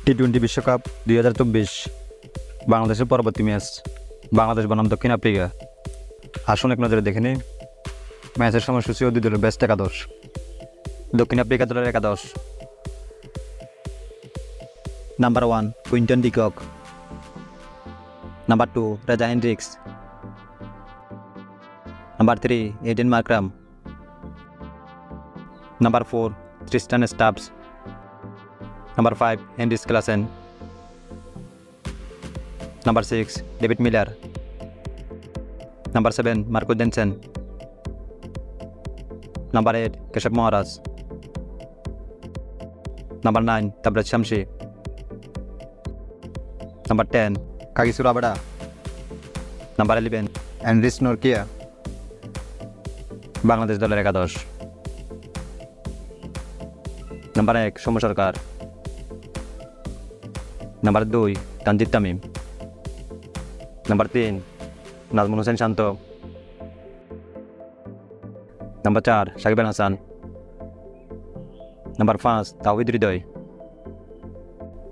টি-20 বিশ্বকাপ 2024 বাংলাদেশের পরবর্তী ম্যাচ বাংলাদেশ বনাম দক্ষিণ আফ্রিকা। আসুন এক নজরে দেখে নিই ম্যাচের সময়সূচি ও দুই দলের বেস্ট একাদশ। দক্ষিণ আফ্রিকা দলের একাদশ: number 1 Quinton de Kock, number 2 Reza Hendricks, number 3 Aiden Markram, number 4 Tristan Stubbs, number 5 Heinrich Klaasen, number 6 David Miller, number 7 Marco Jansen, number 8 Keshav Maharaj, number 9 Tabraiz Shamsi, number 10 Kagiso Rabada, number 11 Anrich Nortje. Bangladesh দলের একাদশ: number 1 Soumya Sarkar, number 2 Tanzid Tamim, number 3 Najmul Hossain Shanto, number 4 Shakib Al Hasan, number 5 Towhid Hridoy,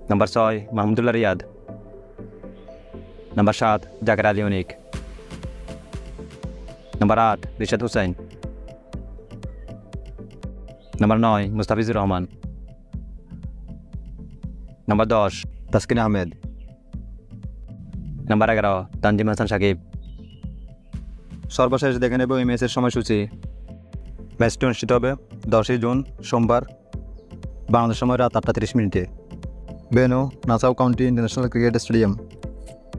number 6 Mahmudullah Riyad, number 7 Jaker Ali Anik, number 8 Rishad Hossain, number 9 Mustafizur Rahman, number 10 Taskin Ahmed, number 11 Tanzim Hasan Sakib. সর্বশেষ দেখে নেব এই ম্যাচের সময়সূচি। ম্যাচটি অনুষ্ঠিত হবে 10 জুন সোমবার বাংলাদেশ সময় রাত 8:30 মিনিটে। Venue Nassau county international cricket stadium.